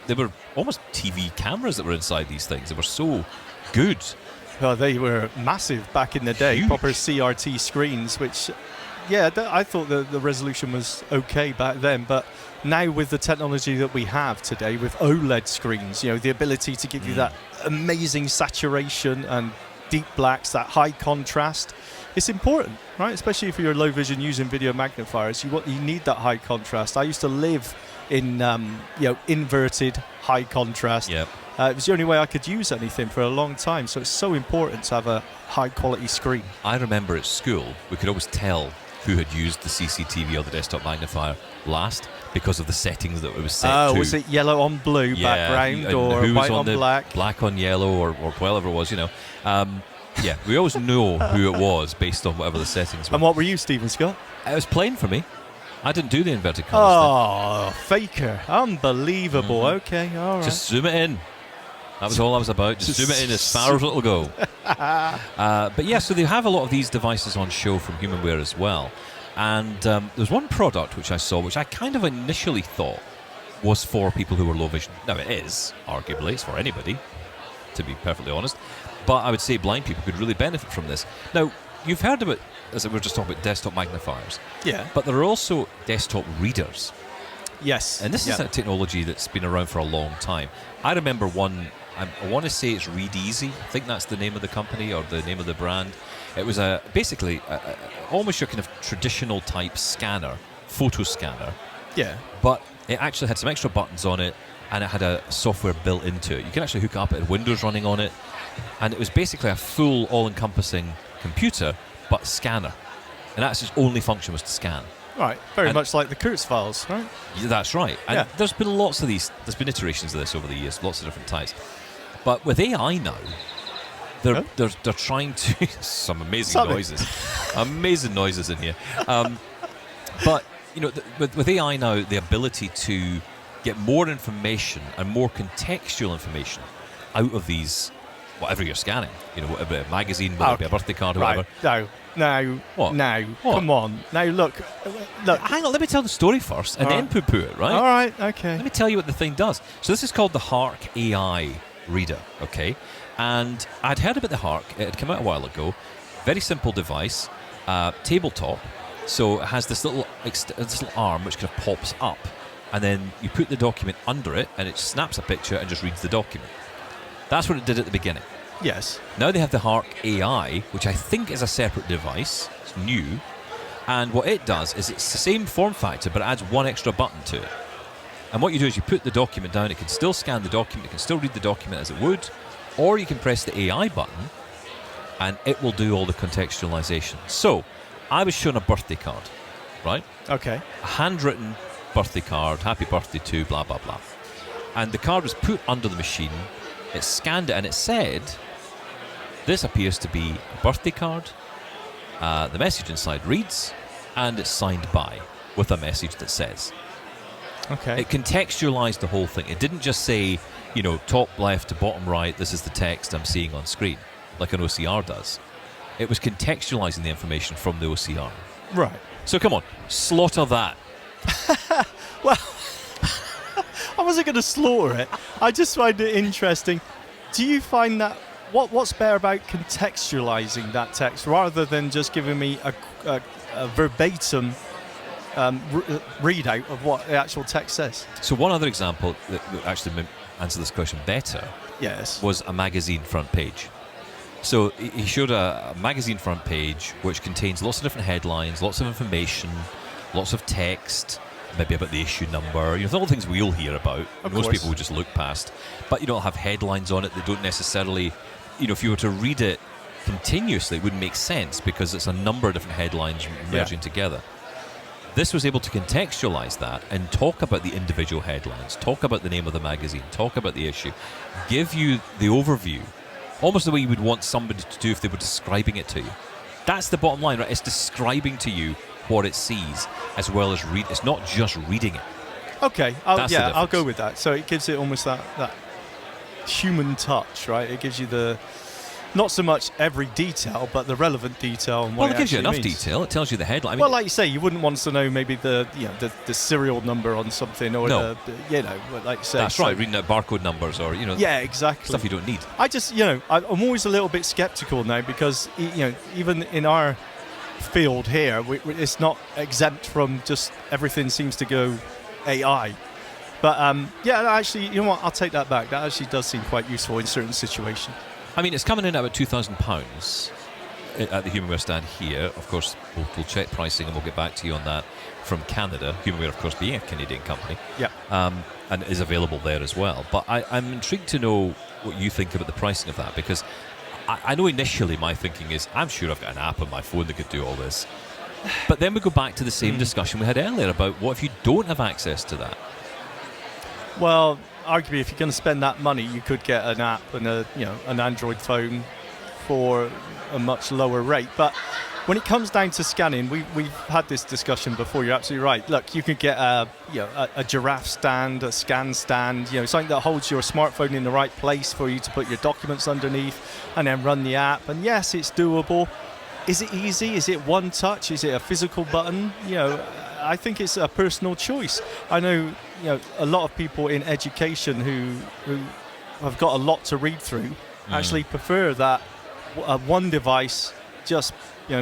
they were almost TV cameras that were inside these things. They were so good. Well, they were massive back in the day, Huge. proper CRT screens, which, I thought the resolution was okay back then, but now with the technology that we have today with OLED screens, the ability to give you that amazing saturation and deep blacks, that high contrast, it's important, right? Especially if you're low vision using video magnifiers, you need that high contrast. I used to live in inverted high contrast. Yep. It was the only way I could use anything for a long time, so it's so important to have a high quality screen. I remember at school, we could always tell who had used the CCTV or the desktop magnifier last because of the settings that it was set to. Oh, was it yellow on blue background and or who was white on the black? Black on yellow or whatever it was, Yeah, we always know who it was based on whatever the settings were. And what were you, Stephen Scott? It was plain for me. I didn't do the inverted colours Oh, faker. Unbelievable. Okay, all right. Just zoom it in. That was all I was about. Just zoom it in as far as it'll go. But yeah, so they have a lot of these devices on show from HumanWare as well. And there's one product which I saw, which I kind of initially thought was for people who were low vision. Now it is, arguably, it's for anybody, to be perfectly honest. But I would say blind people could really benefit from this. Now, you've heard about, as we were just talking about, desktop magnifiers. Yeah. But there are also desktop readers. Yes. And this is a technology that's been around for a long time. I remember one, I want to say it's Read Easy. I think that's the name of the company or the name of the brand. It was basically almost your kind of traditional type scanner, photo scanner. Yeah. But it actually had some extra buttons on it, and it had a software built into it. You can actually hook up at Windows running on it. And it was basically a full, all-encompassing computer, but scanner. And that's its only function was to scan. Right. Very much like the Kurtz files, right? Yeah, that's right. And Yeah. there's been lots of these. There's been iterations of this over the years, lots of different types. But with AI now, they're trying to some amazing noises in here. But with AI now, the ability to get more information and more contextual information out of these, whatever you're scanning, whatever, a magazine, whether it be a birthday card or whatever. Right. No. What? No. What? Come on. Now look. Hang on, let me tell the story first, and then poo-poo it, right? All right. Okay. Let me tell you what the thing does. So this is called the Hark AI Reader, okay? And I'd heard about the Hark. It had come out a while ago. Very simple device, tabletop. So it has this little arm which kind of pops up, and then you put the document under it, and it snaps a picture and just reads the document. That's what it did at the beginning. Yes. Now they have the Hark AI, which I think is a separate device. It's new. And what it does is it's the same form factor, but it adds one extra button to it. And what you do is you put the document down. It can still scan the document. It can still read the document as it would. or you can press the AI button and it will do all the contextualization. So I was shown a birthday card, right? Okay. A handwritten birthday card, happy birthday to blah, blah, blah. And the card was put under the machine, it scanned it, and it said, this appears to be a birthday card. The message inside reads, and it's signed by, with a message that says. Okay. It contextualized the whole thing. It didn't just say, top left to bottom right, this is the text I'm seeing on screen, like an OCR does. It was contextualizing the information from the OCR. Right. So come on, slaughter that. Well, I wasn't going to slaughter it. I just find it interesting. Do you find that what's better about contextualizing that text rather than just giving me a verbatim readout of what the actual text says? So one other example that actually answered this question better was a magazine front page. So he showed a magazine front page which contains lots of different headlines, lots of information, lots of text, maybe about the issue number, all the things we'll hear about. Most people would just look past. But it'll have headlines on it that don't necessarily, if you were to read it continuously, it wouldn't make sense because it's a number of different headlines merging together. This was able to contextualize that and talk about the individual headlines, talk about the name of the magazine, talk about the issue, give you the overview, almost the way you would want somebody to do if they were describing it to you. That's the bottom line, right? It's describing to you what it sees as well as read. It's not just reading it. Okay, I'll go with that. So it gives it almost that human touch, right? It gives you not so much every detail, but the relevant detail. And what it gives you enough means. detail. It tells you the headline. Like you say, you wouldn't want to know maybe the serial number on something, or like you say. That's right. Reading out barcode numbers, or exactly, stuff you don't need. I just I'm always a little bit skeptical now because even in our field here, it's not exempt from just everything seems to go AI. But actually, you know what? I'll take that back. That actually does seem quite useful in certain situations. I mean, it's coming in at about £2,000 at the HumanWare stand here. Of course, we'll check pricing and we'll get back to you on that from Canada. HumanWare, of course, being a Canadian company. Yeah. And it is available there as well. But I'm intrigued to know what you think about the pricing of that, because I know initially my thinking is, I'm sure I've got an app on my phone that could do all this. But then we go back to the same discussion we had earlier about what if you don't have access to that? Well, arguably, if you're going to spend that money, you could get an app and an Android phone for a much lower rate. But when it comes down to scanning, we've had this discussion before. You're absolutely right. Look, you could get a giraffe stand, a scan stand, something that holds your smartphone in the right place for you to put your documents underneath, and then run the app. And yes, it's doable. Is it easy? Is it one touch? Is it a physical button? I think it's a personal choice. I know, a lot of people in education who have got a lot to read through actually prefer that one device, just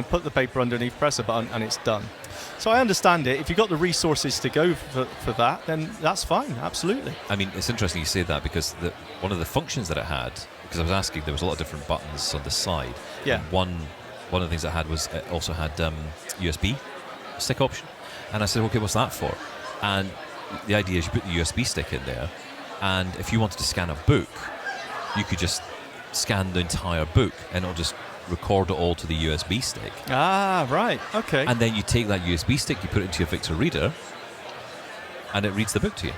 put the paper underneath, press a button, and it's done. So I understand it. If you've got the resources to go for that, then that's fine. Absolutely. I mean, it's interesting you say that, because one of the functions that it had, because I was asking, there was a lot of different buttons on the side. Yeah. And one of the things it had was it also had USB stick option. And I said, okay, what's that for? And the idea is you put the USB stick in there, and if you wanted to scan a book, you could just scan the entire book and it'll just record it all to the USB stick. Ah, right. Okay. And then you take that USB stick, you put it into your Victor reader, and it reads the book to you.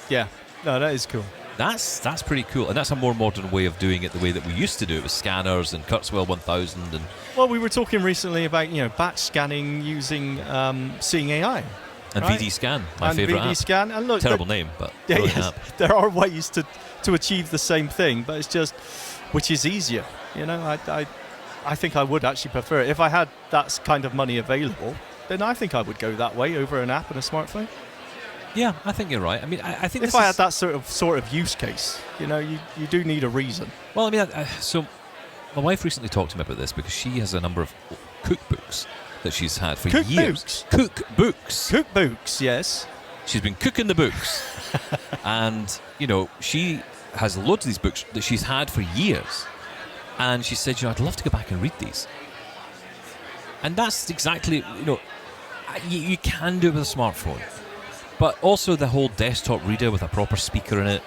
Yeah. No, that is cool. That's pretty cool, and that's a more modern way of doing it, the way that we used to do it with scanners and Kurzweil 1000. And well, we were talking recently about batch scanning using Seeing AI. And right? VD Scan, my favourite app. VD Scan, and look, terrible name, but app. There are ways to achieve the same thing, but it's just which is easier. I think I would actually prefer it if I had that kind of money available. Then I think I would go that way over an app and a smartphone. Yeah, I think you're right. I mean, I think if I had that sort of use case, you do need a reason. Well, I mean, so my wife recently talked to me about this because she has a number of cookbooks that she's had for years. Cookbooks. Cookbooks, yes. She's been cooking the books. And, she has loads of these books that she's had for years. And she said, I'd love to go back and read these. And that's exactly, you can do it with a smartphone. But also the whole desktop reader with a proper speaker in it,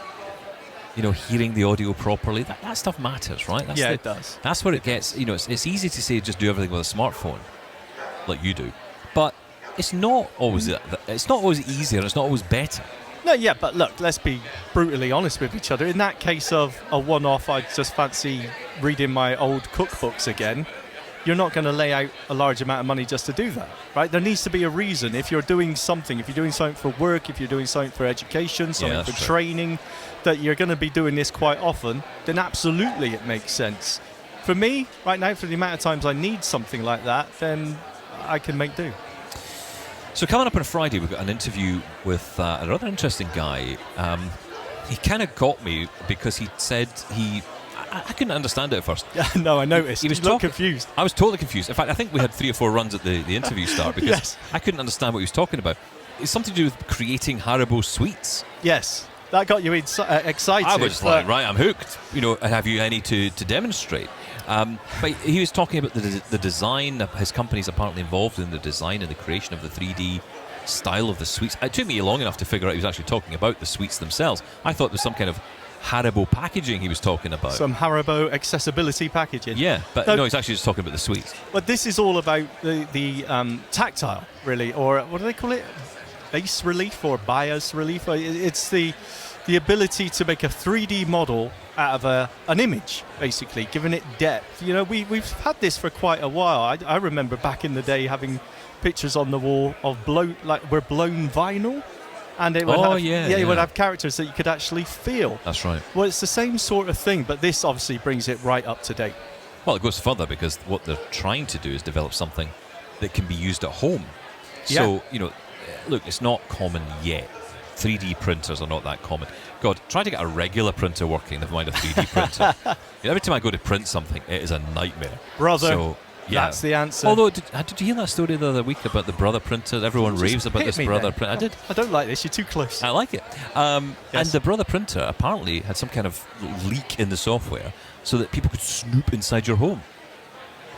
hearing the audio properly. That stuff matters, right? It does. That's where it gets. It's easy to say just do everything with a smartphone, like you do, but it's not always. It's not always easier. And it's not always better. No, yeah, but look, let's be brutally honest with each other. In that case of a one-off, I just fancy reading my old cookbooks again. You're not going to lay out a large amount of money just to do that, right? There needs to be a reason. If you're doing something for work, if you're doing something for education, something for training, that you're going to be doing this quite often, then absolutely it makes sense. For me, right now, for the amount of times I need something like that, then I can make do. So coming up on Friday, we've got an interview with a rather interesting guy. He kind of got me because he said I couldn't understand it at first. No, I noticed. He was confused. I was totally confused. In fact, I think we had 3 or 4 runs at the interview start because I couldn't understand what he was talking about. It's something to do with creating Haribo sweets. Yes, that got you excited. I was like, right, I'm hooked. Have you any to demonstrate? But he was talking about the design. His company's apparently involved in the design and the creation of the 3D style of the sweets. It took me long enough to figure out he was actually talking about the sweets themselves. I thought there was some kind of Haribo packaging he was talking about. Some Haribo accessibility packaging. Yeah, but no, he's actually just talking about the sweets. But this is all about the tactile, really, or what do they call it? Base relief or bias relief? It's the ability to make a 3D model out of an image, basically, giving it depth. We've had this for quite a while. I remember back in the day having pictures on the wall of blown vinyl. And it would would have characters that you could actually feel. That's right. Well, it's the same sort of thing, but this obviously brings it right up to date. Well, it goes further because what they're trying to do is develop something that can be used at home. So, look, it's not common yet. 3D printers are not that common. God, try to get a regular printer working, never mind a 3D printer. Every time I go to print something, it is a nightmare. Brother. So, that's the answer. Although, did you hear that story the other week about the brother printer? Everyone raves about this brother printer. I did. I don't like this. You're too close. I like it. And the brother printer apparently had some kind of leak in the software so that people could snoop inside your home.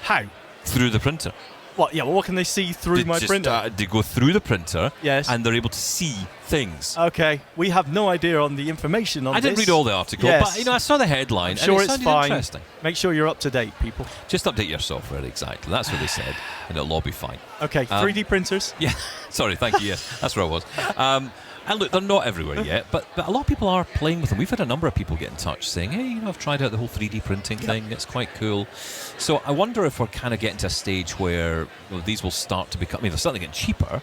How? Through the printer. What? Yeah. Well, what can they see through my printer? They go through the printer. Yes. And they're able to see things. Okay. We have no idea on the information on this. I didn't read all the article, but I saw the headline. I'm sure and it's fine. Interesting. Make sure you're up to date, people. Just update your software, exactly. That's what they said, and it'll all be fine. Okay. 3D printers. Yeah. Sorry. Thank you. Yes, that's where I was. And look, they're not everywhere yet, but a lot of people are playing with them. We've had a number of people get in touch saying, hey, I've tried out the whole 3D printing thing. It's quite cool. So I wonder if we're kind of getting to a stage where these will start to become, they're starting to get cheaper.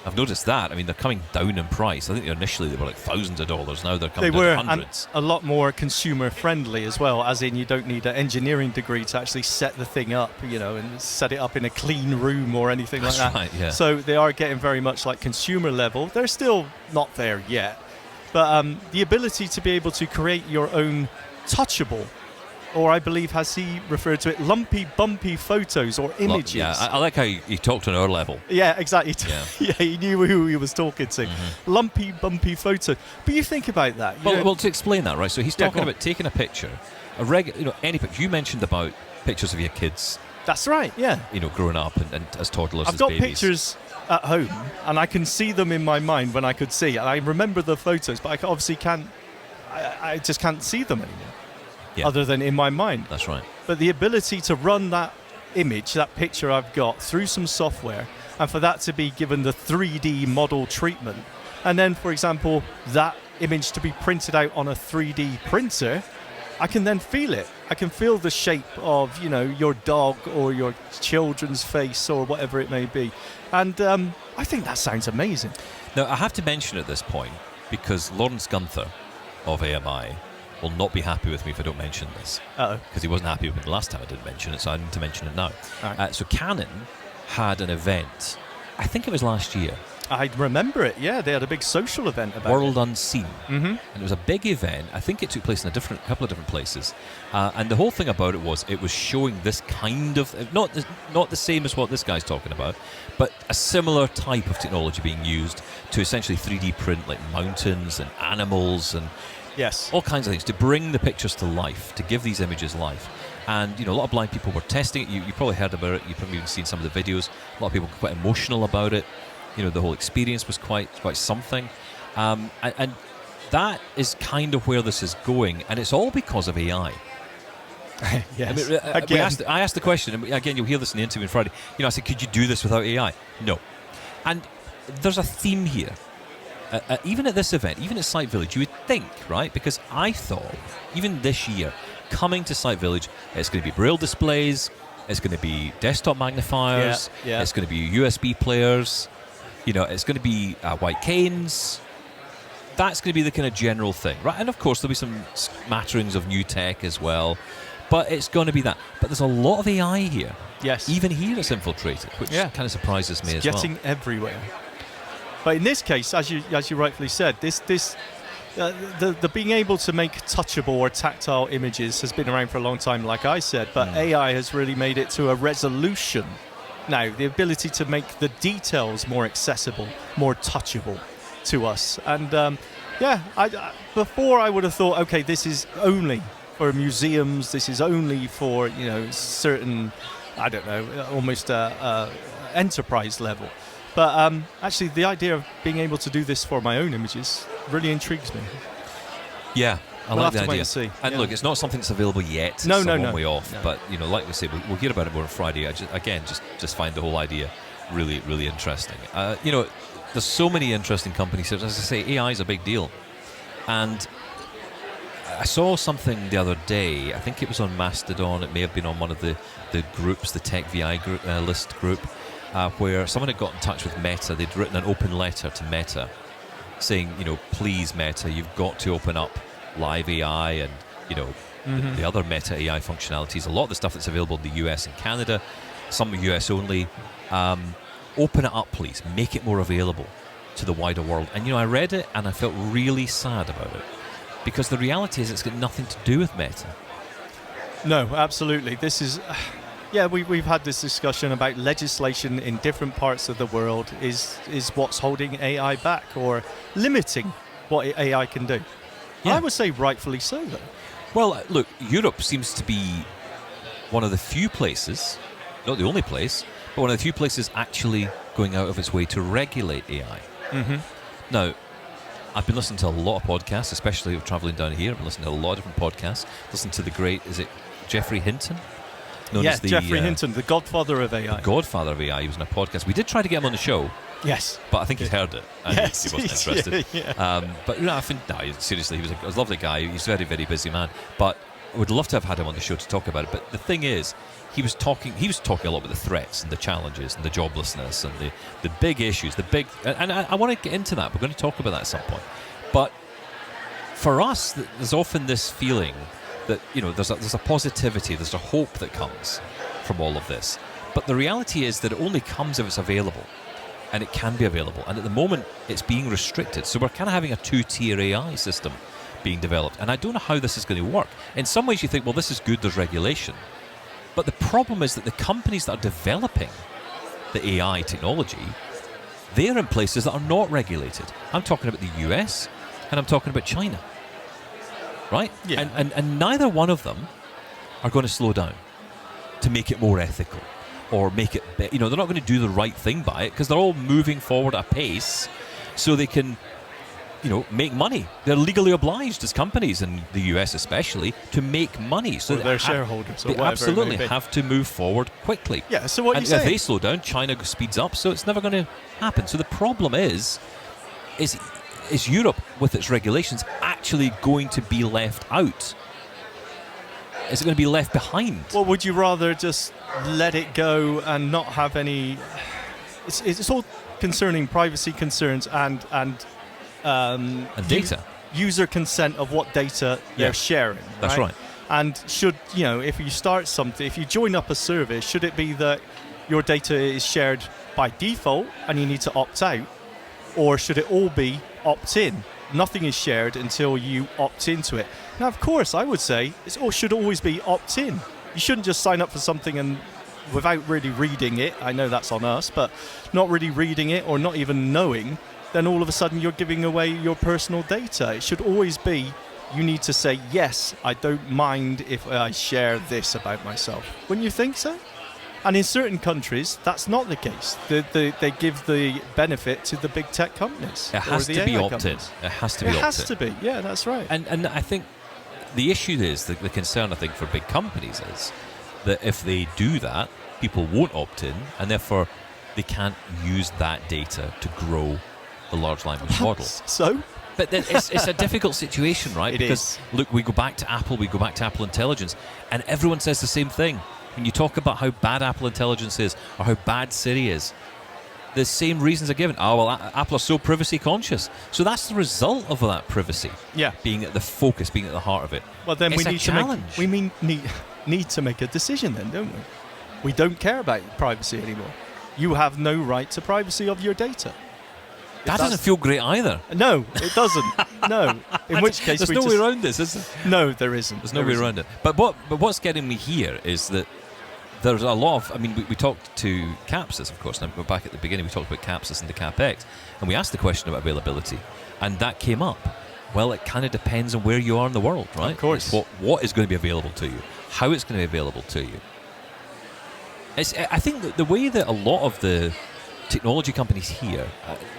I've noticed that. They're coming down in price. I think initially they were like thousands of dollars. Now they're coming down to hundreds. And a lot more consumer friendly as well, as in you don't need an engineering degree to actually set the thing up, and set it up in a clean room or anything like that. Right, yeah. So they are getting very much like consumer level. They're still not there yet. But the ability to be able to create your own touchable, or I believe, has he referred to it, lumpy, bumpy photos or images. Yeah, I like how he talked on our level. Yeah, exactly. Yeah, he knew who he was talking to. Mm-hmm. Lumpy, bumpy photo. But you think about that. Well, to explain that, right? So he's talking about taking a picture, any picture. You mentioned about pictures of your kids. That's right, yeah. Growing up and as toddlers, I've got pictures at home, and I can see them in my mind when I could see. And I remember the photos, but I obviously can't. I just can't see them anymore. Yeah. Other than in my mind. That's right. But the ability to run that image, that picture I've got, through some software, and for that to be given the 3D model treatment, and then, for example, that image to be printed out on a 3D printer, I can then feel it. I can feel the shape of, your dog or your children's face or whatever it may be. And I think that sounds amazing. Now, I have to mention at this point, because Lawrence Gunther of AMI will not be happy with me if I don't mention this. Because he wasn't happy with me the last time I didn't mention it, so I need to mention it now. Right. So Canon had an event, I think it was last year. I remember it, yeah. They had a big social event about World it. Unseen. Mm-hmm. And it was a big event. I think it took place in a couple of different places. And the whole thing about it was showing this kind of, not the same as what this guy's talking about, but a similar type of technology being used to essentially 3D print like mountains and animals and all kinds of things to bring the pictures to life, to give these images life. And a lot of blind people were testing it. You probably heard about it. You've probably even seen some of the videos. A lot of people were quite emotional about it. The whole experience was quite something. And that is kind of where this is going, and it's all because of AI. Yes. I mean, I asked the question, and again, you'll hear this in the interview on Friday. I said, could you do this without AI? No. And there's a theme here. Even at this event, even at Sight Village, you would think, right? Because I thought, even this year, coming to Sight Village, it's going to be Braille displays, it's going to be desktop magnifiers, it's going to be USB players, it's going to be white canes. That's going to be the kind of general thing, right? And of course, there'll be some smatterings of new tech as well. But it's going to be that. But there's a lot of AI here. Yes. Even here it's infiltrated, which kind of surprises me as well. It's getting everywhere. But in this case, as you rightfully said, the being able to make touchable or tactile images has been around for a long time, like I said. But AI has really made it to a resolution. Now, the ability to make the details more accessible, more touchable to us. And before I would have thought, okay, this is only for museums, this is only for certain, I don't know, almost enterprise level. But actually, the idea of being able to do this for my own images really intrigues me. Yeah, I like the idea. And look, it's not something that's available yet. No, it's no, a no. long way off. No. But like we say, we'll hear about it more on Friday. I just find the whole idea really, really interesting. There's so many interesting companies. As I say, AI is a big deal, and I saw something the other day. I think it was on Mastodon. It may have been on one of the groups, the Tech VI group, list group, where someone had got in touch with Meta. They'd written an open letter to Meta saying, please Meta, you've got to open up live AI and, the other Meta AI functionalities. A lot of the stuff that's available in the US and Canada, some US only. Open it up, please. Make it more available to the wider world. And, I read it and I felt really sad about it. Because the reality is it's got nothing to do with Meta. No, absolutely. This is... we've had this discussion about legislation in different parts of the world is what's holding AI back or limiting what AI can do. Yeah. I would say rightfully so, though. Well, look, Europe seems to be one of the few places, not the only place, but one of the few places actually going out of its way to regulate AI. Mm-hmm. Now, I've been listening to a lot of podcasts, especially traveling down here. I've been listening to a lot of different podcasts. Listened to the great, is it Geoffrey Hinton? Yes, Geoffrey Hinton, the godfather of AI. The godfather of AI. He was in a podcast. We did try to get him on the show. Yes. But I think he's heard it. And yes. he wasn't interested. But I think, seriously, he was a lovely guy. He's a very, very busy man. But I would love to have had him on the show to talk about it. But the thing is, he was talking a lot about the threats and the challenges and the joblessness and the big issues, and I want to get into that. We're going to talk about that at some point. But for us, there's often this feeling that, there's a positivity, there's a hope that comes from all of this. But the reality is that it only comes if it's available. And it can be available. And at the moment, it's being restricted. So we're kind of having a two-tier AI system being developed. And I don't know how this is going to work. In some ways, you think, well, this is good, there's regulation. But the problem is that the companies that are developing the AI technology, they're in places that are not regulated. I'm talking about the US, and I'm talking about China. Right? Yeah. And neither one of them are going to slow down to make it more ethical. Or make it, they're not going to do the right thing by it because they're all moving forward at a pace so they can, make money. They're legally obliged as companies in the US especially to make money. So their shareholders or they whatever absolutely it may be. have to move forward quickly. Yeah, so what and you saying? if they slow down, China speeds up, so it's never going to happen. So the problem is Europe with its regulations actually going to be left out? Is it going to be left behind? Well, would you rather just let it go and not have any... It's all concerning privacy concerns and data. User consent of what data they're sharing. That's right. And should, if you start something, if you join up a service, should it be that your data is shared by default and you need to opt out? Or should it all be opt-in? Nothing is shared until you opt into it. Now, of course, I would say it should always be opt-in. You shouldn't just sign up for something and without really reading it, I know that's on us, but not really reading it or not even knowing, then all of a sudden you're giving away your personal data. It should always be, you need to say, yes, I don't mind if I share this about myself. Wouldn't you think so? And in certain countries, that's not the case. They give the benefit to the big tech companies. It has or to the be AI opt-in. companies. It has to be It opt-in. has to be. Yeah, that's right. And I think the issue is, the concern I think for big companies is that if they do that, people won't opt in, and therefore they can't use that data to grow the large language model. So? But then it's a difficult situation, right? It because is. Look, we go back to Apple Intelligence, and everyone says the same thing. When you talk about how bad Apple Intelligence is or how bad Siri is, the same reasons are given. Oh, well, Apple are so privacy conscious. So that's the result of that privacy. Yeah. Being at the focus, being at the heart of it. Well, then It's we a need challenge. to need to make a decision then, don't we? We don't care about privacy anymore. You have no right to privacy of your data. That doesn't feel great either. No, it doesn't. No. In which case There's we no just... way around this, is there? No, there isn't. There's no way around it. But what's getting me here is that there's a lot of... I mean, we talked to Kapsys, of course. Now, we're back at the beginning. We talked about Kapsys and the CapEx. And we asked the question about availability. And that came up. Well, it kind of depends on where you are in the world, right? Of course. It's what is going to be available to you. How it's going to be available to you. I think that the way that a lot of the technology companies here,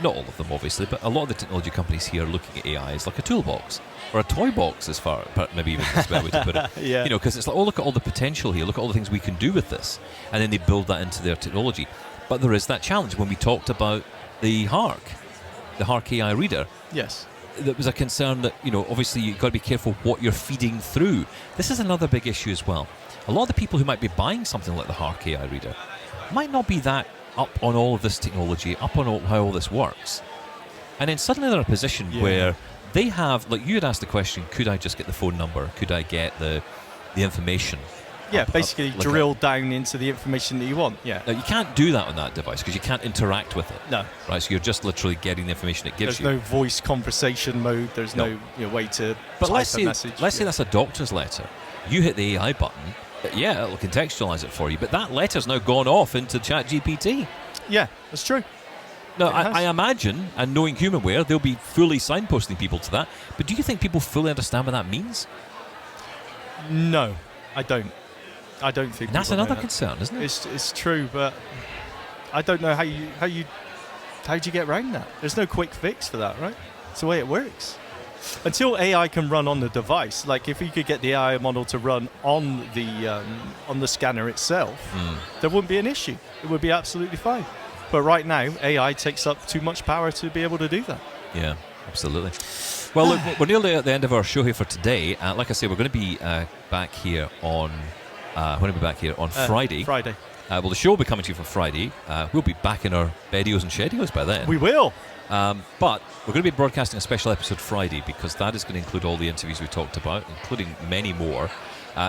not all of them obviously, but a lot of the technology companies here are looking at AI as like a toolbox or a toy box, as far, maybe even that's a better way to put it. Yeah. You know, because it's like, oh, look at all the potential here, look at all the things we can do with this, and then they build that into their technology. But there is that challenge. When we talked about the Hark AI Reader, Yes. there was a concern that, you know, obviously you've got to be careful what you're feeding through. This is another big issue as well. A lot of the people who might be buying something like the Hark AI Reader might not be that up on all of this technology, up on how all this works. And then suddenly they're in a position where they have, like you had asked the question, could I just get the phone number? Could I get the information? Yeah, basically like drill down into the information that you want. Yeah. Now, you can't do that on that device because you can't interact with it. No. Right, so you're just literally getting the information it gives There's you. no voice conversation mode. There's no way to But type let's a say message. say that's a doctor's letter. You hit the AI button. Yeah, it'll contextualize it for you. But that letter's now gone off into ChatGPT. Yeah, that's true. Now, It has. I imagine, and knowing HumanWare, they'll be fully signposting people to that. But do you think people fully understand what that means? No, I don't. I don't think And that's people know another that. concern, isn't it? It's true, but I don't know how do you get around that? There's no quick fix for that, right? It's the way it works. Until AI can run on the device, like if you could get the AI model to run on the scanner itself, there wouldn't be an issue. It would be absolutely fine. But right now, AI takes up too much power to be able to do that. Yeah, absolutely. Well, look, we're nearly at the end of our show here for today. Like I say, we're going to be back here on Friday. Friday. Well, the show will be coming to you for Friday. We'll be back in our bedios and shedios by then. We will. But we're going to be broadcasting a special episode Friday because that is going to include all the interviews we talked about, including many more.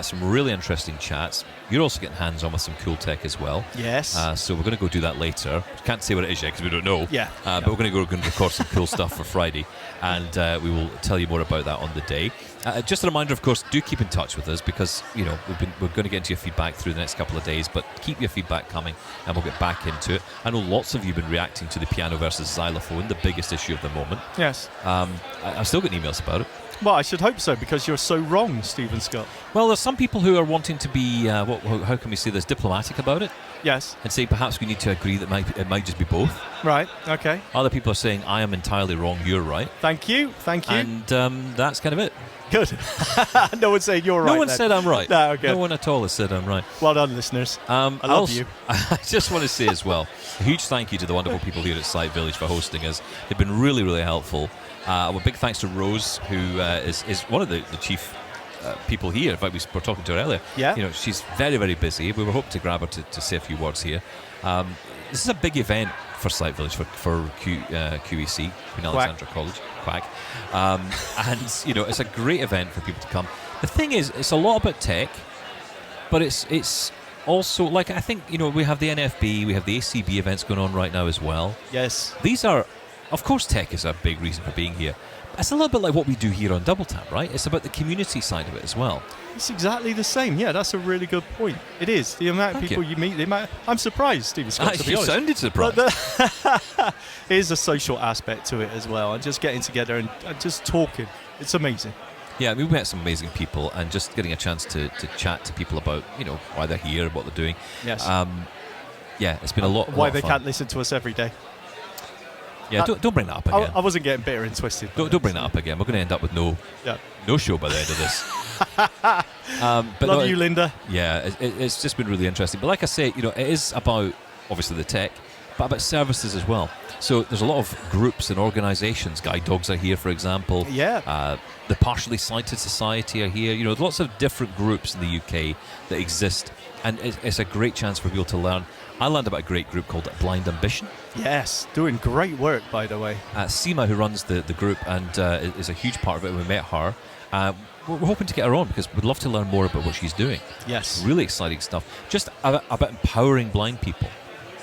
Some really interesting chats. You're also getting hands-on with some cool tech as well. Yes. So we're going to go do that later. Can't say what it is yet because we don't know. Yeah. But we're going to go and record some cool stuff for Friday, and we will tell you more about that on the day. Just a reminder, of course, do keep in touch with us because we're going to get into your feedback through the next couple of days. But keep your feedback coming, and we'll get back into it. I know lots of you have been reacting to the piano versus xylophone, the biggest issue of the moment. Yes. I've still got emails about it. Well, I should hope so because you're so wrong, Stephen Scott. Well, there's some people who are wanting to be, how can we say this, diplomatic about it Yes. and say perhaps we need to agree that it might just be both. Right. Okay. Other people are saying I am entirely wrong, you're right. Thank you. Thank you. And that's kind of it. Good. No one's saying you're right. No one then. said I'm right. No, okay. No one at all has said I'm right. Well done, listeners. I love you. I just want to say as well, a huge thank you to the wonderful people here at Sight Village for hosting us. They've been really, really helpful. A big thanks to Rose, who is one of the chief people here. In fact, we were talking to her earlier. Yeah. She's very, very busy. We were hoping to grab her to say a few words here. This is a big event for Sight Village, for QEC, Queen Alexandra College, Quack. And, it's a great event for people to come. The thing is, it's a lot about tech, but it's also, like, I think, we have the NFB, we have the ACB events going on right now as well. Yes. These are, of course, tech is a big reason for being here. It's a little bit like what we do here on Double Tap, right? It's about the community side of it as well. It's exactly the same. Yeah, that's a really good point. It is. The amount of Thank people you. you meet, the amount... I'm surprised, Stephen Scott, to be You honest. sounded surprised. But there is a social aspect to it as well. And just getting together and just talking. It's amazing. Yeah, we met some amazing people, and just getting a chance to chat to people about, why they're here, what they're doing. Yes. Yeah, it's been a lot. Why they can't listen to us every day. Yeah, don't bring that up again. I wasn't getting bitter and twisted. Don't bring that up again. We're going to end up with no show by the end of this. But Love you, Linda. Yeah, it's just been really interesting. But like I say, it is about, obviously, the tech, but about services as well. So there's a lot of groups and organisations. Guide Dogs are here, for example. Yeah. The Partially Sighted Society are here. There's lots of different groups in the UK that exist, and it's a great chance for people to learn. I learned about a great group called Blind Ambition. Yes, doing great work, by the way. Seema, who runs the group and is a huge part of it, we met her. We're hoping to get her on because we'd love to learn more about what she's doing. Yes. Really exciting stuff. Just about empowering blind people.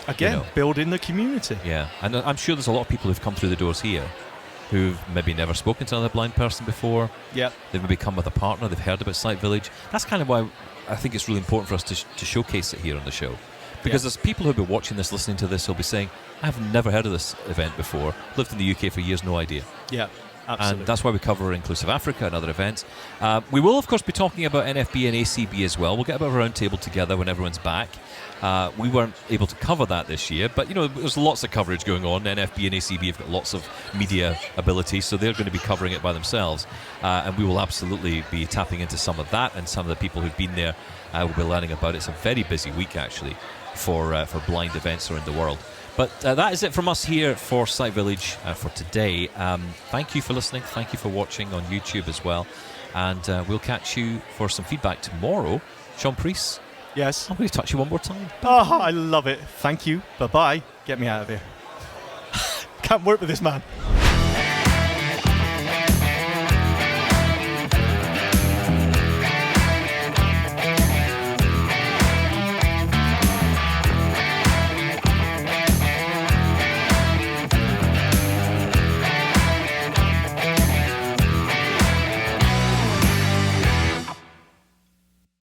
Again, building the community. Yeah, and I'm sure there's a lot of people who've come through the doors here who've maybe never spoken to another blind person before. Yep. They've maybe come with a partner, they've heard about Sight Village. That's kind of why I think it's really important for us to showcase it here on the show. Because there's people who'll be watching this, listening to this, who'll be saying, I've never heard of this event before, lived in the UK for years, no idea. Yeah, absolutely. And that's why we cover Inclusive Africa and other events. We will, of course, be talking about NFB and ACB as well. We'll get a bit of a round table together when everyone's back. We weren't able to cover that this year, but there's lots of coverage going on. NFB and ACB have got lots of media ability, so they're going to be covering it by themselves. And we will absolutely be tapping into some of that, and some of the people who've been there will be learning about it. It's a very busy week, actually, for blind events around the world. But that is it from us here for Sight Village for today. Thank you for listening. Thank you for watching on YouTube as well. And we'll catch you for some feedback tomorrow. Shaun, Preece. Yes. I'm going to touch you one more time. Oh, I love it. Thank you. Bye-bye. Get me out of here. Can't work with this man.